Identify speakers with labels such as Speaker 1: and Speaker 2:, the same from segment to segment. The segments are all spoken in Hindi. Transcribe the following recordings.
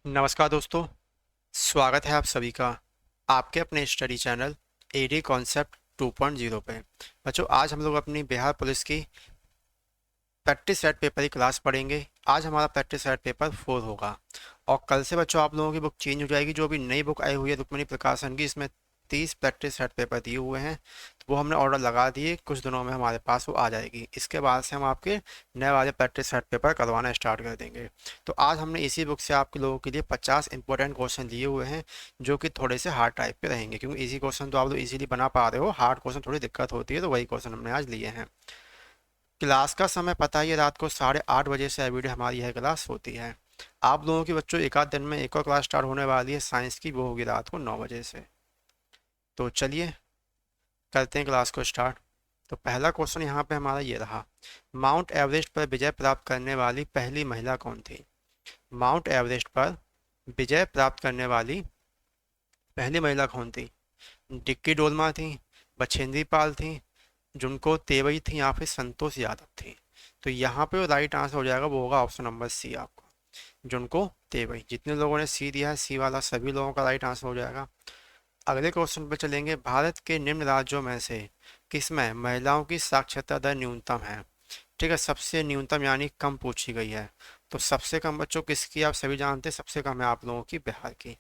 Speaker 1: नमस्कार दोस्तों। स्वागत है आप सभी का आपके अपने स्टडी चैनल एडी कॉन्सेप्ट 2.0 पे। बच्चों, आज हम लोग अपनी बिहार पुलिस की प्रैक्टिस सेट पेपर की क्लास पढ़ेंगे। आज हमारा प्रैक्टिस सेट पेपर 4 होगा और कल से बच्चों आप लोगों की बुक चेंज हो जाएगी। जो अभी नई बुक आई हुई है रुक्मिणी प्रकाशन की, इसमें 30 प्रैक्टिस सेट पेपर दिए हुए हैं, तो वो हमने ऑर्डर लगा दिए। कुछ दिनों में हमारे पास वो आ जाएगी। इसके बाद से हम आपके नए वाले प्रैक्टिस सेट पेपर करवाना स्टार्ट कर देंगे। तो आज हमने इसी बुक से आपके लोगों के लिए 50 इंपॉर्टेंट क्वेश्चन लिए हुए हैं, जो कि थोड़े से हार्ड टाइप के रहेंगे, क्योंकि इजी क्वेश्चन तो आप लोग इजीली बना पा रहे हो, हार्ड क्वेश्चन थोड़ी दिक्कत होती है, तो वही क्वेश्चन हमने आज लिए हैं। क्लास का समय पता ही है, रात को 8:30 बजे से एवरीडे हमारी यह क्लास होती है। आप लोगों की बच्चों एक आध दिन में एक और क्लास स्टार्ट होने वाली है साइंस की, वो होगी रात को 9 बजे से। तो चलिए करते हैं क्लास को स्टार्ट। तो पहला क्वेश्चन यहाँ पे हमारा ये रहा, माउंट एवरेस्ट पर विजय प्राप्त करने वाली पहली महिला कौन थी? माउंट एवरेस्ट पर विजय प्राप्त करने वाली पहली महिला कौन थी? डिक्की डोलमा थी, बछेंद्री पाल थी, जुनको तेवई थी, या फिर संतोष यादव थी? तो यहाँ पे राइट आंसर हो जाएगा, वो होगा ऑप्शन नंबर सी आपको, जुनको तेवई। जितने लोगों ने सी दिया है, सी वाला सभी लोगों का राइट आंसर हो जाएगा। अगले क्वेश्चन पे चलेंगे, भारत के निम्न राज्यों में से किसमें महिलाओं की साक्षरता दर न्यूनतम है? ठीक है, सबसे न्यूनतम यानी कम पूछी गई है। तो सबसे कम बच्चों किसकी, आप सभी जानते हैं, सबसे कम है आप लोगों की बिहार की।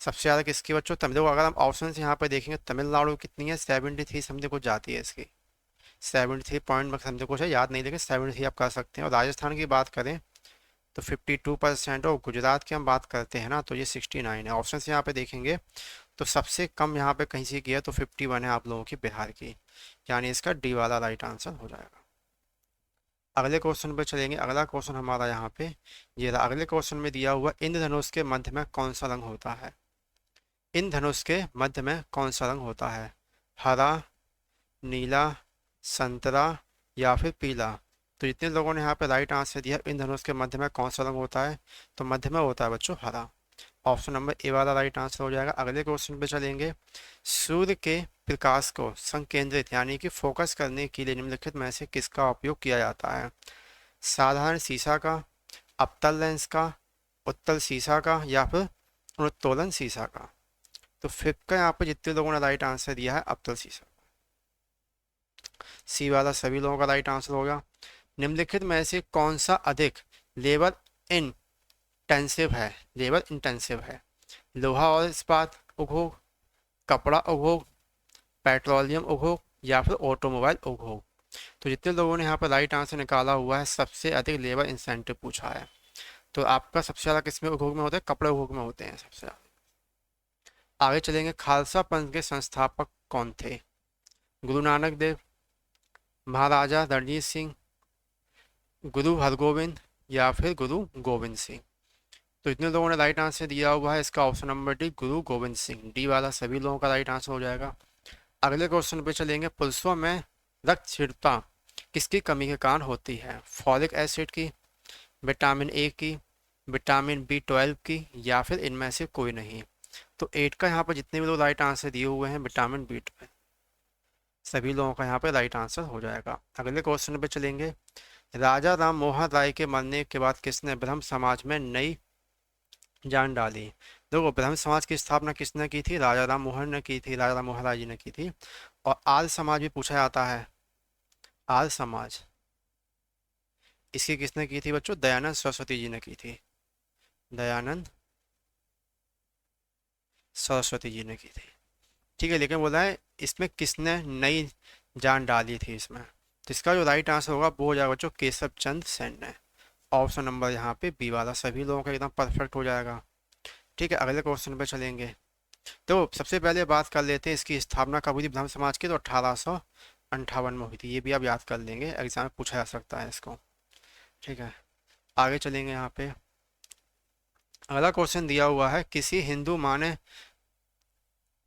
Speaker 1: सबसे ज़्यादा किसकी बच्चों? तमिल। अगर हम ऑप्शन यहाँ पे देखेंगे, तमिलनाडु कितनी है? 73 समझे कुछ जाती है इसकी, 73 पॉइंट समझे कुछ है, याद नहीं, लेकिन 73 आप कर सकते हैं। और राजस्थान की बात करें तो 52%। और गुजरात की हम बात करते हैं ना, तो ये 69 है। ऑप्शन यहाँ पे देखेंगे तो सबसे कम यहाँ पे कहीं से किया तो 51 है आप लोगों की बिहार की, यानी इसका डी वाला राइट आंसर हो जाएगा। अगले क्वेश्चन पे चलेंगे। अगला क्वेश्चन हमारा यहाँ पे ये रहा। अगले क्वेश्चन में दिया हुआ, इंद्रधनुष के मध्य में कौन सा रंग होता है? इंद्रधनुष के मध्य में कौन सा रंग होता है? हरा, नीला, संतरा, या फिर पीला? तो जितने लोगों ने यहाँ पे राइट आंसर दिया, इंद्रधनुष के मध्य में कौन सा रंग होता है, तो मध्य में होता है बच्चों हरा। ऑप्शन नंबर ए वाला राइट आंसर हो जाएगा। अगले क्वेश्चन पे चलेंगे, सूर्य के प्रकाश को संकेंद्रित यानी कि फोकस करने के लिए निम्नलिखित में से किसका उपयोग किया जाता है? साधारण शीशा का, अवतल लेंस का, उत्तल शीशा का, या फिर उत्तोलन शीशा का? तो फिफ्थ का यहाँ पे जितने लोगों ने राइट आंसर दिया है, अवतल शीशा। सी वाला सभी लोगों का राइट आंसर होगा। निम्नलिखित में से कौन सा अधिक लेबर इंटेंसिव है? लेबर इंटेंसिव है, लोहा और इस्पात उद्योग, कपड़ा उद्योग, पेट्रोलियम उद्योग, या फिर ऑटोमोबाइल उद्योग? तो जितने लोगों ने यहाँ पर राइट आंसर निकाला हुआ है, सबसे अधिक लेबर इंसेंटिव पूछा है। तो आपका सबसे ज़्यादा किसमें उद्योग में होता है? कपड़े उद्योग में होते हैं सबसे ज़्यादा। आगे चलेंगे, खालसा पंथ के संस्थापक कौन थे? गुरु नानक देव, महाराजा रणजीत सिंह, गुरु हरगोविंद, या फिर गुरु गोविंद सिंह? तो इतने लोगों ने राइट आंसर दिया हुआ है, इसका ऑप्शन नंबर डी, गुरु गोविंद सिंह, डी वाला सभी लोगों का राइट आंसर हो जाएगा। अगले क्वेश्चन पे चलेंगे, पुरुषों में रक्तहीनता किसकी कमी के कारण होती है? फॉलिक एसिड की, विटामिन ए की, विटामिन बी 12 की, या फिर इनमें से कोई नहीं? तो 8 का यहाँ पर जितने भी लोग राइट आंसर दिए हुए हैं, विटामिन बी 12, सभी लोगों का यहाँ पे राइट आंसर हो जाएगा। अगले क्वेश्चन पे चलेंगे, राजा राम मोहन राय के मरने के बाद किसने ब्रह्म समाज में नई जान डाली? देखो, ब्रह्म समाज की स्थापना किसने की थी? राजा राम मोहन ने की थी, राजा राम मोहन राय जी ने की थी। और आर्य समाज भी पूछा जाता है, आर्य समाज इसकी किसने की थी बच्चों? दयानंद सरस्वती जी ने की थी, दयानंद सरस्वती जी ने की थी। ठीक है, लेकिन बोला है इसमें किसने नई जान डाली थी इसमें, तो इसका जो राइट आंसर होगा वो हो जाएगा बच्चों केशव चंद्र सेन ने। ऑप्शन नंबर यहाँ पे बी वाला सभी लोगों का एकदम परफेक्ट हो जाएगा। ठीक है, अगले क्वेश्चन पे चलेंगे। तो सबसे पहले बात कर लेते हैं इसकी स्थापना कब हुई थी ब्रह्म समाज की, तो 1858 में हुई थी। ये भी आप याद कर लेंगे, एग्जाम में पूछा जा सकता है इसको। ठीक है, आगे चलेंगे। यहाँ पे अगला क्वेश्चन दिया हुआ है, किसी हिंदू माँ ने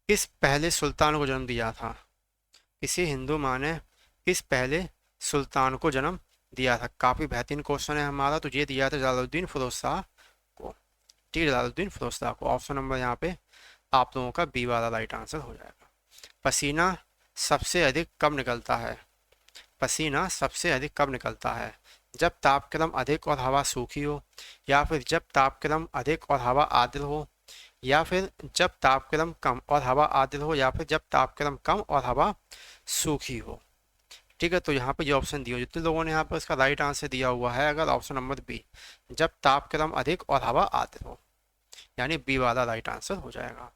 Speaker 1: किस पहले सुल्तान को जन्म दिया था? किसी हिंदू माँ ने किस पहले सुल्तान को जन्म दिया था? काफी बेहतरीन क्वेश्चन है हमारा। तो ये दिया था जलालुद्दीन फिरोज शाह को। ठीक है, जलालुद्दीन फिरोज शाह को। ऑप्शन नंबर यहाँ पे आप लोगों का बी वाला राइट आंसर हो जाएगा। पसीना सबसे अधिक कब निकलता है? पसीना सबसे अधिक कब निकलता है? जब तापक्रम अधिक और हवा सूखी हो, या फिर जब तापक्रम अधिक और हवा आर्द्र हो, या फिर जब तापक्रम कम और हवा आर्द्र हो, या फिर जब तापक्रम कम और हवा सूखी हो। ठीक है, तो यहाँ पे ये ऑप्शन दिए जितने लोगों ने यहाँ पर इसका राइट आंसर दिया हुआ है, अगर ऑप्शन नंबर बी, जब तापक्रम अधिक और हवा आर्द्र हो, यानी बी वाला राइट आंसर हो जाएगा।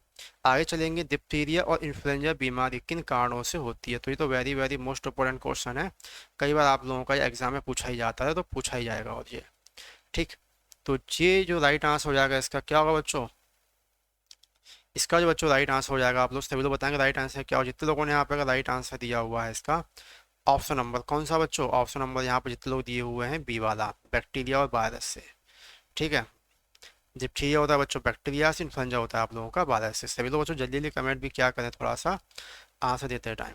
Speaker 1: आगे चलेंगे, डिप्थीरिया और इन्फ्लुएंजा बीमारी किन कारणों से होती है? तो ये तो very very most important question है, कई बार आप लोगों का एग्जाम में पूछा ही जाता है, तो पूछा ही जाएगा। और ये ठीक, तो ये जो राइट आंसर हो जाएगा इसका क्या होगा बच्चों? इसका जो बच्चों राइट आंसर हो जाएगा, आप लोग सभी लोग बताएंगे राइट आंसर क्या हो। जितने लोगों ने यहाँ पे राइट आंसर दिया हुआ है इसका, ऑप्शन नंबर कौन सा बच्चों? ऑप्शन नंबर यहाँ पे जितने लोग दिए हुए हैं बी वाला, बैक्टीरिया और वायरस से। ठीक है, डिप्थीरिया होता है बच्चों बैक्टीरिया से, इन्फ्लुएंजा होता है आप लोगों का वायरस से। सभी लोग बच्चों जल्दी जल्दी कमेंट भी क्या करें, थोड़ा सा आंसर देते हैं टाइम।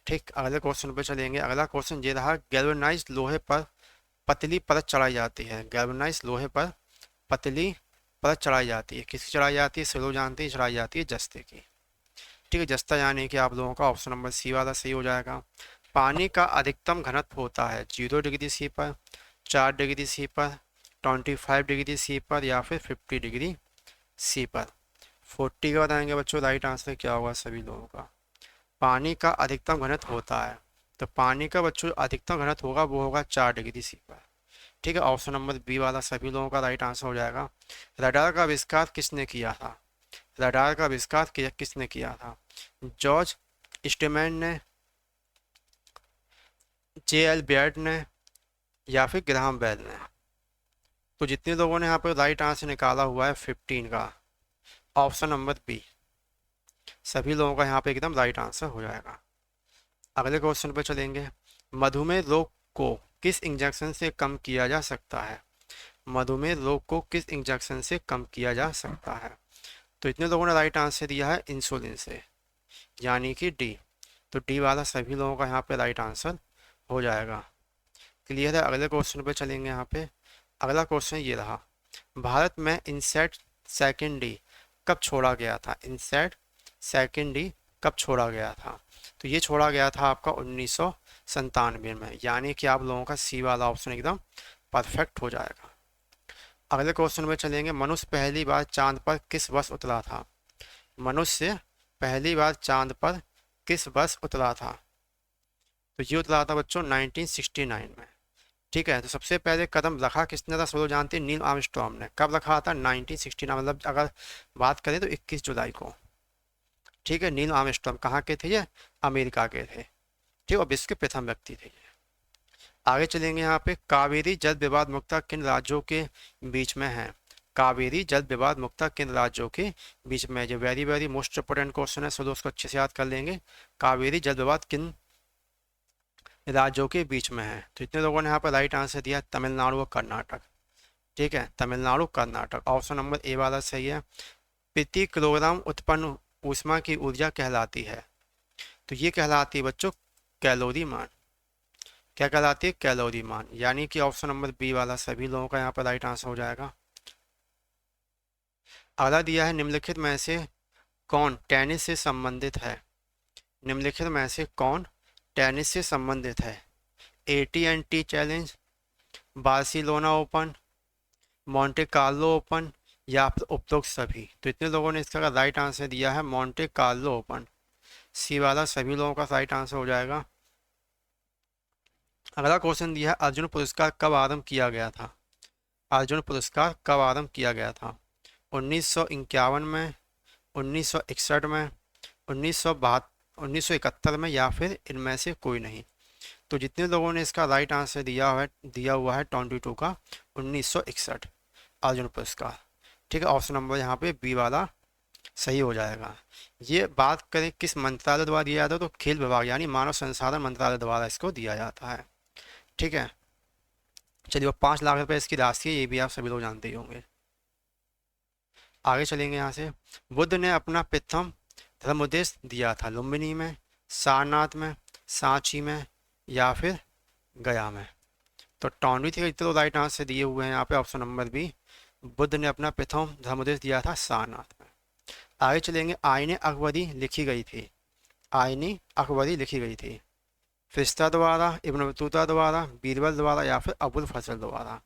Speaker 1: ठीक, अगले क्वेश्चन पे चलेंगे। अगला क्वेश्चन ये रहा, गैल्वेनाइज्ड लोहे पर पतली परत चढ़ाई जाती है। गैल्वेनाइज्ड लोहे पर पतली परत चढ़ाई जाती है, किसकी चढ़ाई जाती है? सब लोग जानते हैं, चढ़ाई जाती है जस्ते की। ठीक है, जस्ता यानी कि आप लोगों का ऑप्शन नंबर सी वाला सही हो जाएगा। पानी का अधिकतम घनत्व होता है 0 डिग्री सी पर, 4 डिग्री सी पर, 25 डिग्री सी पर, या फिर 50 डिग्री सी पर। 40 का बताएंगे बच्चों राइट आंसर क्या होगा सभी लोगों का? पानी का अधिकतम घनत्व होता है, तो पानी का बच्चों अधिकतम घनत्व होगा वो होगा 4 डिग्री सी पर। ठीक है, ऑप्शन नंबर बी वाला सभी लोगों का राइट आंसर हो जाएगा। रडार का आविष्कार किसने किया था? रडार का आविष्कार किसने किया था? जॉर्ज स्टेमैन ने, जे.एल. बेयर्ड ने, या फिर ग्राहम बेल ने? तो जितने लोगों ने यहाँ पर राइट आंसर निकाला हुआ है 15 का, ऑप्शन नंबर बी, सभी लोगों का यहाँ पे एकदम राइट आंसर हो जाएगा। अगले क्वेश्चन पे चलेंगे। मधुमेह रोग को किस इंजेक्शन से कम किया जा सकता है? मधुमेह रोग को किस इंजेक्शन से कम किया जा सकता है? तो इतने लोगों ने राइट आंसर दिया है इंसुलिन से, यानी कि डी। तो डी वाला सभी लोगों का यहाँ पे राइट आंसर हो जाएगा। क्लियर है, अगले क्वेश्चन पे चलेंगे। यहाँ पे अगला क्वेश्चन ये रहा, भारत में इनसेट सेकेंड डी कब छोड़ा गया था? इनसेट सेकेंड डी कब छोड़ा गया था? तो ये छोड़ा गया था आपका 1997 में, यानी कि आप लोगों का सी वाला ऑप्शन एकदम परफेक्ट हो जाएगा। अगले क्वेश्चन में चलेंगे, मनुष्य पहली बार चांद पर किस वर्ष उतरा था? मनुष्य पहली बार चांद पर किस वर्ष उतरा था? तो ये उतरा था बच्चों 1969 में। ठीक है, तो सबसे पहले कदम रखा किसने था? सब लोग जानते हैं, नील आर्मस्ट्रॉन्ग ने। कब रखा था? 1969, मतलब अगर बात करें तो 21 जुलाई को। ठीक है, नील आर्मस्ट्रॉन्ग कहाँ के थे? ये अमेरिका के थे। ठीक, और विश्व के प्रथम व्यक्ति थे। आगे चलेंगे, यहाँ पे कावेरी जल विवाद मुक्ता किन राज्यों के बीच में है? कावेरी जल विवाद मुक्ता किन राज्यों के बीच में? जो very very most important question है, सब लोग उसको अच्छे से याद कर लेंगे। कावेरी जल विवाद किन राज्यों के बीच में है? तो इतने लोगों ने यहाँ पर राइट आंसर दिया तमिलनाडु और कर्नाटक। ठीक है, Tamil Nadu Karnataka, option number A वाला सही है। प्रति किलोग्राम उत्पन्न ऊष्मा की ऊर्जा कहलाती है? तो ये कहलाती है बच्चों कैलोरी मान। क्या कहलाती है? कैलोरी मान, यानी कि ऑप्शन नंबर बी वाला सभी लोगों का यहाँ पर राइट आंसर हो जाएगा। अगला दिया है, निम्नलिखित में से कौन टेनिस से संबंधित है? निम्नलिखित में से कौन टेनिस से संबंधित है? AT&T challenge, Barcelona open, Monte Carlo open, या फिर उपरोक्त सभी? तो इतने लोगों ने इसका राइट आंसर दिया है मॉन्टे कार्लो ओपन, सी वाला सभी लोगों का राइट आंसर हो जाएगा। अगला क्वेश्चन दिया है, अर्जुन पुरस्कार कब आरंभ किया गया था? अर्जुन पुरस्कार कब आरंभ किया गया था? 1951 में, 1961 में, 1971 में, या फिर इनमें से कोई नहीं? तो जितने लोगों ने इसका राइट आंसर दिया हुआ है 22 का 1961 अर्जुन पुरस्कार। ठीक है, ऑप्शन नंबर यहाँ पे बी वाला सही हो जाएगा। ये बात करें किस मंत्रालय द्वारा दिया जाता है, तो खेल विभाग यानी मानव संसाधन मंत्रालय द्वारा इसको दिया जाता है। ठीक है, चलिए, वो 5 लाख रुपए इसकी राशि है, ये भी आप सभी लोग जानते ही होंगे। आगे चलेंगे यहाँ से। बुद्ध ने अपना प्रथम धर्मोपदेश दिया था लुम्बिनी में, सारनाथ में, सांची में, या फिर गया में? तो 23 तो राइट आंसर दिए हुए हैं यहाँ पे, ऑप्शन नंबर बी, बुद्ध ने अपना प्रथम धर्मोपदेश दिया था सारनाथ में। आगे चलेंगे, आईने अकबरी लिखी गई थी। आईने अकबरी लिखी गई थी फिस्ता द्वारा, इब्न बतूता द्वारा, बीरबल द्वारा या फिर अबुल फजल द्वारा।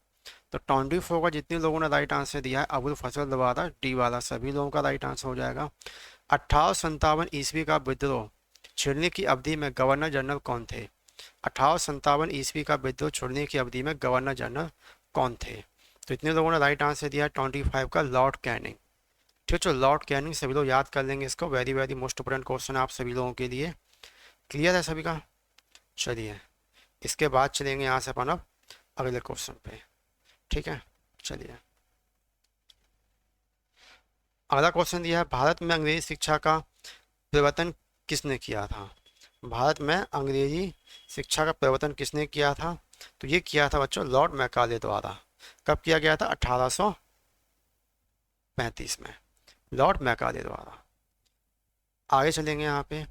Speaker 1: तो 24 का जितने लोगों ने राइट आंसर दिया है अबुल फजल द्वारा, डी वाला सभी लोगों का राइट आंसर हो जाएगा। 1857 ईस्वी का विद्रोह छिड़ने की अवधि में गवर्नर जनरल कौन थे? 1857 ईस्वी का विद्रोह छोड़ने की अवधि में गवर्नर जनरल कौन थे? तो इतने लोगों ने राइट आंसर दिया 25 का लॉर्ड कैनिंग। ठीक है, लॉर्ड कैनिंग सभी लोग याद कर लेंगे इसको, very very most important question है आप सभी लोगों के लिए। क्लियर है सभी का? चलिए इसके बाद चलेंगे यहाँ से अपन अब अगले क्वेश्चन पे। ठीक है, चलिए अगला क्वेश्चन दिया है, भारत में अंग्रेजी शिक्षा का प्रवर्तन किसने किया था? भारत में अंग्रेजी शिक्षा का प्रवर्तन किसने किया था? तो ये किया था बच्चों लॉर्ड मैकाले द्वारा। कब किया गया था? 1835 में, लॉर्ड मैकाले द्वारा। आगे चलेंगे यहाँ पे,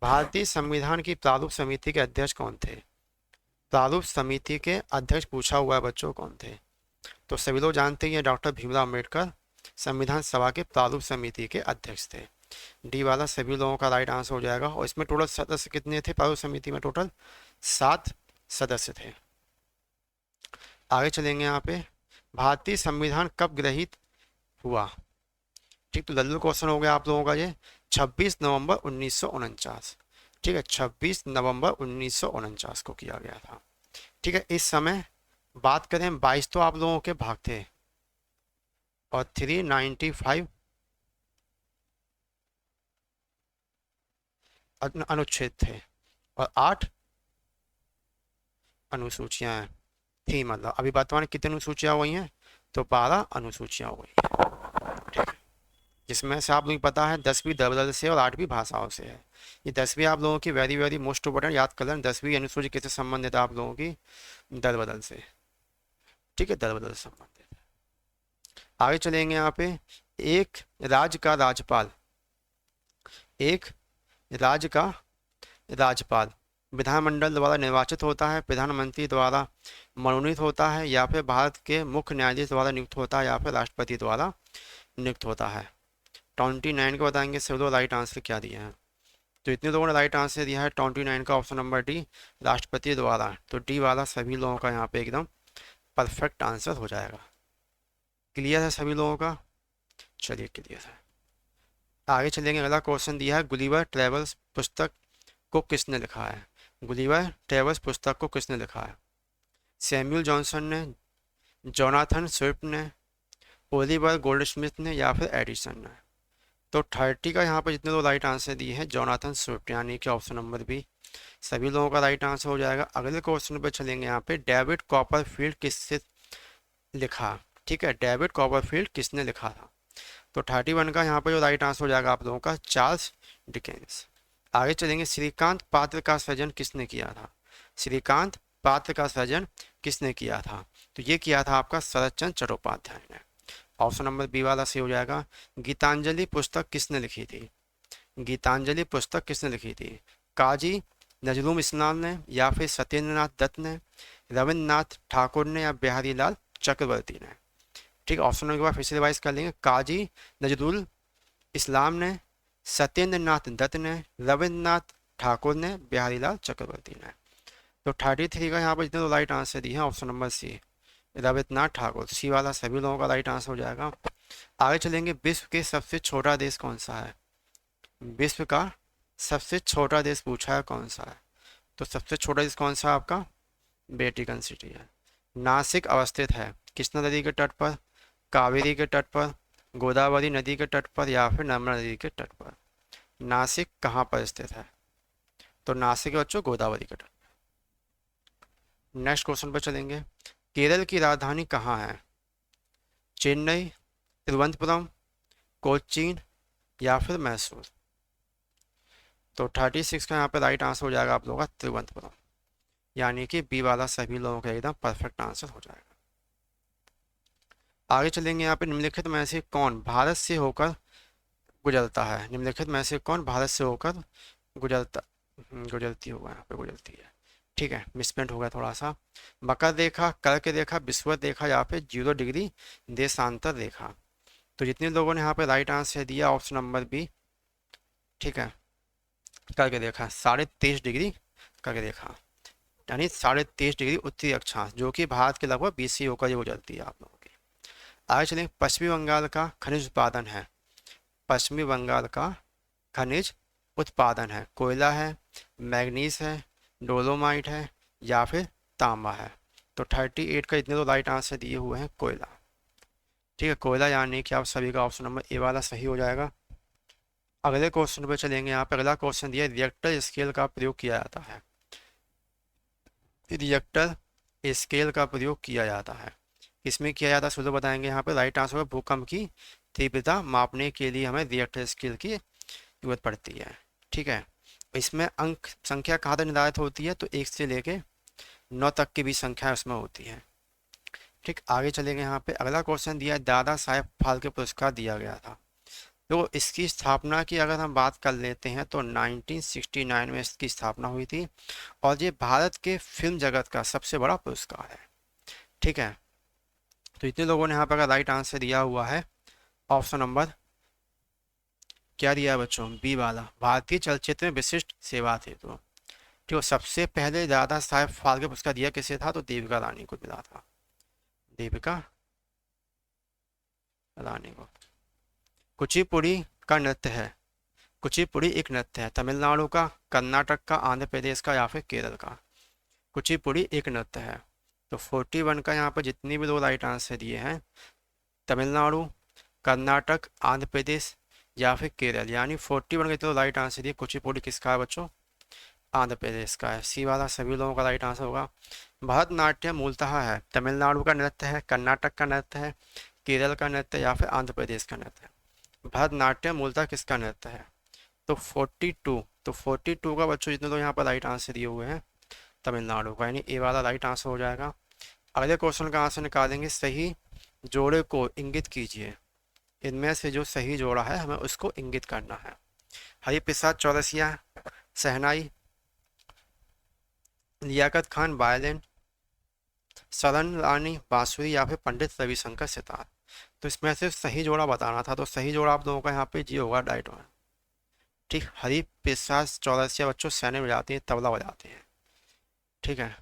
Speaker 1: भारतीय संविधान की प्रारूप समिति के अध्यक्ष कौन थे? प्रारूप समिति के अध्यक्ष पूछा हुआ है बच्चों, कौन थे? तो सभी लोग जानते हैं डॉक्टर भीमराव अम्बेडकर संविधान सभा के प्रारूप समिति के अध्यक्ष थे। डी वाला सभी लोगों का राइट आंसर हो जाएगा। और इसमें टोटल सदस्य कितने थे प्रारूप समिति में? टोटल 7 सदस्य थे। आगे चलेंगे यहाँ पे, भारतीय संविधान कब गृहीत हुआ? ठीक, तो लल्लू क्वेश्चन हो गया आप लोगों का ये। 26 नवंबर 1949। ठीक है, 26 नवंबर 1949 को किया गया था। ठीक है, इस समय बात करें 22 तो आप लोगों के भाग थे और 395 अनुच्छेद थे और 8 अनुसूचियां थी। मतलब अभी वर्तमान कितनी अनुसूचियां हुई हैं? तो 12 अनुसूचियां हुई हैं। ठीक है, जिसमें से आप लोगों को पता है 10वीं दल बदल से और 8वीं भाषाओं से है। ये 10वीं आप लोगों की वेरी वेरी मोस्ट इंपोर्टेंट, याद कर लें 10वीं अनुसूची किससे संबंधित है आप लोगों की? दल बदल से। ठीक है, दल बदल से संबंधित है। आगे चलेंगे यहाँ पे, एक राज्य का राज्यपाल, एक राज्य का राज्यपाल विधानमंडल द्वारा निर्वाचित होता है, प्रधानमंत्री द्वारा मनोनीत होता है, या फिर भारत के मुख्य न्यायाधीश द्वारा नियुक्त होता है, या फिर राष्ट्रपति द्वारा नियुक्त होता है? 29 को बताएंगे सब लोग राइट आंसर क्या दिया है। तो इतने लोगों ने राइट आंसर दिया है 29 का ऑप्शन नंबर डी, राष्ट्रपति द्वारा। तो डी वाला सभी लोगों का यहाँ पे एकदम परफेक्ट आंसर हो जाएगा। क्लियर है सभी लोगों का? चलिए क्लियर है। आगे चलेंगे, अगला क्वेश्चन दिया है, गुलिवर ट्रेवल्स पुस्तक को किसने लिखा है? गुलिवर ट्रेवल्स पुस्तक को किसने लिखा है? सैमुअल जॉनसन ने, जोनाथन स्विफ्ट ने, ओलिवर गोल्डस्मिथ ने, या फिर एडिसन ने? तो 30 का यहाँ पर जितने लोग राइट आंसर दिए हैं जोनाथन स्विफ्ट, यानी कि ऑप्शन नंबर बी सभी लोगों का राइट आंसर हो जाएगा। अगले क्वेश्चन पर चलेंगे, यहाँ पे डेविड कॉपरफील्ड किससे लिखा? ठीक है, डेविड कॉपरफील्ड किसने लिखा था? तो 31 का यहाँ पर जो राइट आंसर हो जाएगा आप लोगों का चार्ल्स डिकेंस। आगे चलेंगे, श्रीकांत पात्र का सृजन किसने किया था? श्रीकांत पात्र का सृजन किसने किया था? तो ये किया था आपका शरद चंद्र चट्टोपाध्याय ने। ऑप्शन नंबर बी वाला सही हो जाएगा। गीतांजलि पुस्तक किसने लिखी थी? गीतांजलि पुस्तक किसने लिखी थी? काजी नजरुल इस्लाम ने, या फिर सत्येंद्रनाथ दत्त ने, रविन्द्रनाथ ठाकुर ने, या बिहारी लाल चक्रवर्ती ने? ठीक, ऑप्शन नंबर के बाद फिर से रिवाइज कर लेंगे, काजी नजरुल इस्लाम ने, सत्येंद्रनाथ दत्त ने, रविन्द्रनाथ ठाकुर ने, बिहारी लाल चक्रवर्ती ने। तो 33 का यहाँ पर जितने राइट आंसर दिए हैं option number C, Rabindranath Thakur, C वाला सभी लोगों का राइट आंसर हो जाएगा। आगे चलेंगे, विश्व के सबसे छोटा देश कौन सा है? विश्व का सबसे छोटा देश पूछा है, कौन सा है? तो सबसे छोटा देश कौन सा है आपका? वेटिकन सिटी है। नासिक अवस्थित है कृष्णा नदी के तट पर, कावेरी के तट पर, गोदावरी नदी के तट पर, या फिर नर्मदा नदी के तट पर? नासिक कहाँ पर स्थित है? तो नासिक बच्चों गोदावरी के तट। नेक्स्ट क्वेश्चन पर चलेंगे, केरल की राजधानी कहाँ है? चेन्नई, तिरुवनंतपुरम, कोचीन, या फिर मैसूर? तो 36 का यहाँ पे राइट आंसर हो जाएगा आप लोगों का तिरुवनंतपुरम, यानी कि बी वाला सभी लोगों का एकदम परफेक्ट आंसर हो जाएगा। आगे चलेंगे, यहाँ पे निम्नलिखित में से कौन भारत से होकर गुजरता है? निम्नलिखित में से कौन भारत से होकर गुजरती होगा? यहाँ पे गुजरती है। ठीक है, मिसप्रिंट हो गया थोड़ा सा। मकर रेखा, कर्क रेखा, विषुवत रेखा, या फिर 0 डिग्री देशांतर रेखा? तो जितने लोगों ने यहाँ पे राइट आंसर दिया ऑप्शन नंबर बी, ठीक है, कर्क रेखा 23.5 डिग्री करके देखा, यानी 23.5 डिग्री उत्तरी अक्षांश, जो कि भारत के लगभग 20 से होकर ये गुजरती है आप लोगों की। आगे चलेंगे, पश्चिमी बंगाल का खनिज उत्पादन है, पश्चिमी बंगाल का खनिज उत्पादन है, कोयला है, मैग्नीज है, डोलोमाइट है या फिर तांबा है। तो 38 का इतने तो राइट आंसर दिए हुए हैं कोयला। ठीक है, कोयला यानी कि आप सभी का ऑप्शन नंबर ए वाला सही हो जाएगा। अगले क्वेश्चन पे चलेंगे। यहाँ पे अगला क्वेश्चन दिया है, रिएक्टर स्केल का प्रयोग किया जाता है, रिएक्टर स्केल का प्रयोग किया जाता है, इसमें किया जाता है शुरू बताएंगे। यहाँ पे राइट आंसर है भूकंप की तीव्रता मापने के लिए हमें रिएक्टर स्केल की जरूरत पड़ती है। ठीक है, इसमें अंक संख्या कहाँ तक निर्धारित होती है, तो 1 से लेके 9 तक की भी संख्या उसमें होती है। ठीक, आगे चलेंगे। यहाँ पे अगला क्वेश्चन दिया है, दादा साहेब फाल्के पुरस्कार दिया गया था। तो इसकी स्थापना की अगर हम बात कर लेते हैं तो 1969 में इसकी स्थापना हुई थी, और ये भारत के फिल्म जगत का सबसे बड़ा पुरस्कार है। ठीक है, तो इतने लोगों ने यहाँ पर राइट आंसर दिया हुआ है ऑप्शन नंबर क्या दिया है बच्चों, बी वाला, भारतीय चलचित्र में विशिष्ट सेवा थे। तो ठीक है, सबसे पहले दादा साहेब फाल्के पुरस्कार दिया किसे था, तो देविका रानी को मिला था, देविका रानी को। कुचिपुड़ी का नृत्य है, कुचिपुड़ी एक नृत्य है, तमिलनाडु का, कर्नाटक का, आंध्र प्रदेश का या फिर केरल का। कुचिपुड़ी एक नृत्य है। तो 41 का यहाँ पर जितनी भी 2 राइट आंसर दिए हैं, तमिलनाडु, कर्नाटक, आंध्र प्रदेश या फिर केरल, यानी 41 के तो राइट आंसर दिए। कुचिपुड़ी किसका है बच्चों, आंध्र प्रदेश का है, सी वाला सभी लोगों का राइट आंसर होगा। भरतनाट्यम मूलतः है तमिलनाडु का नृत्य है, कर्नाटक का नृत्य है, केरल का नृत्य या फिर आंध्र प्रदेश का नृत्य है। भरतनाट्यम मूलतः किसका नृत्य है, तो 42, तो 42 का बच्चों जितने लोग यहाँ पर राइट आंसर दिए हुए हैं तमिलनाडु का, यानी ए वाला राइट आंसर हो जाएगा। अगले क्वेश्चन का आंसर निकालेंगे, सही जोड़े को इंगित कीजिए, इनमें से जो सही जोड़ा है हमें उसको इंगित करना है। हरी प्रसाद चौरसिया शहनाई, लियाकत खान वायलिन, सरन रानी बांसुरी या फिर पंडित रविशंकर सितार। तो इसमें से सही जोड़ा बताना था, तो सही जोड़ा आप लोगों का यहाँ पे जी होगा राइट वन। ठीक, हरी प्रसाद चौरसिया बच्चों सैने बजाते हैं, तबला बजाते हैं। ठीक है,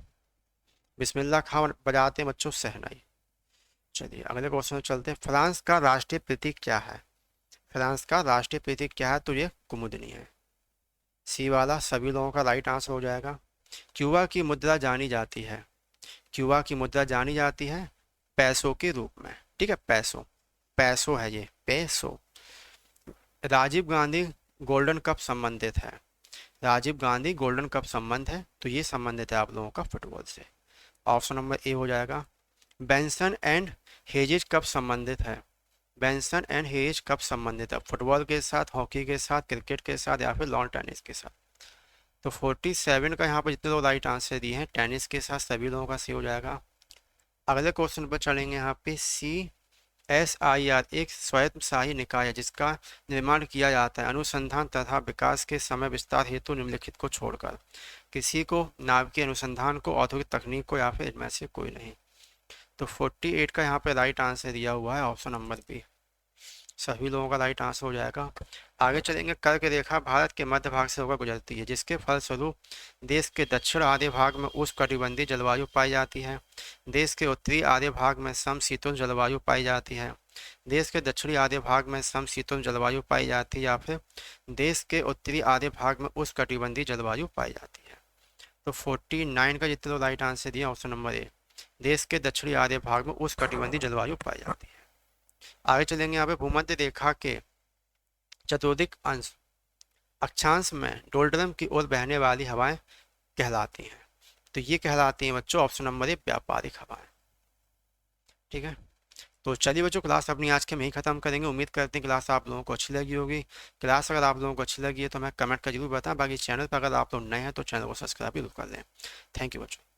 Speaker 1: बिस्मिल्लाह खान बजाते हैं बच्चों शहनाई। चलिए अगले क्वेश्चन में चलते हैं। फ्रांस का राष्ट्रीय प्रतीक क्या है, फ्रांस का राष्ट्रीय प्रतीक क्या है, तो ये कुमुदनी है, सी वाला सभी लोगों का राइट आंसर हो जाएगा। क्यूबा की मुद्रा जानी जाती है, क्यूबा की मुद्रा जानी जाती है पैसों के रूप में। ठीक है, पैसों, पैसो है ये, पैसो। राजीव गांधी गोल्डन कप संबंधित है, राजीव गांधी गोल्डन कप संबंध है, तो ये संबंधित है आप लोगों का फुटबॉल से, ऑप्शन नंबर ए हो जाएगा। बेंसन एंड हेजिज कप संबंधित है, बेंसन एंड हेजिज कप संबंधित है फुटबॉल के साथ, हॉकी के साथ, क्रिकेट के साथ या फिर लॉन टेनिस के साथ। तो 47 का यहाँ पर जितने लोग राइट आंसर दिए हैं टेनिस के साथ, सभी लोगों का सी हो जाएगा। अगले क्वेश्चन पर चलेंगे। यहाँ पे CSIR एक स्वायत्तशासी निकाय है जिसका निर्माण किया जाता है अनुसंधान तथा विकास के समय विस्तार हेतु निम्नलिखित को छोड़कर, किसी को, नाभिकीय अनुसंधान को, औद्योगिक तकनीक को या फिर इनमें से कोई नहीं। तो 48 का यहाँ पे राइट आंसर दिया हुआ है ऑप्शन नंबर बी, सभी लोगों का राइट आंसर हो जाएगा। आगे चलेंगे। कर्क रेखा भारत के मध्य भाग से होकर गुजरती है जिसके फलस्वरूप देश के दक्षिण आधे भाग में उष्णकटिबंधीय जलवायु पाई जाती है, देश के उत्तरी आधे भाग में समशीतोष्ण जलवायु पाई जाती है, देश के दक्षिणी आधे भाग में समशीतोष्ण जलवायु पाई जाती है या फिर देश के उत्तरी आधे भाग में उष्णकटिबंधीय जलवायु पाई जाती है। तो 49 का जितने लोग राइट आंसर दिया ऑप्शन नंबर ए, देश के दक्षिणी आधे भाग में उष्णकटिबंधीय जलवायु पाई जाती है। आगे चलेंगे। यहाँ पे भूमध्य रेखा के चतुर्दिक अंश अक्षांश में डोल्ड्रम की ओर बहने वाली हवाएं कहलाती हैं, तो ये कहलाती हैं बच्चों ऑप्शन नंबर ए व्यापारिक हवाएं। ठीक है, तो चलिए बच्चों क्लास अपनी आज के में ही खत्म करेंगे। उम्मीद करते हैं क्लास आप लोगों को अच्छी लगी होगी। क्लास अगर आप लोगों को अच्छी लगी है तो मैं कमेंट कर जरूर बताएं। बाकी चैनल पर अगर आप लोग नए हैं तो चैनल को सब्सक्राइब भी कर लें। थैंक यू बच्चों।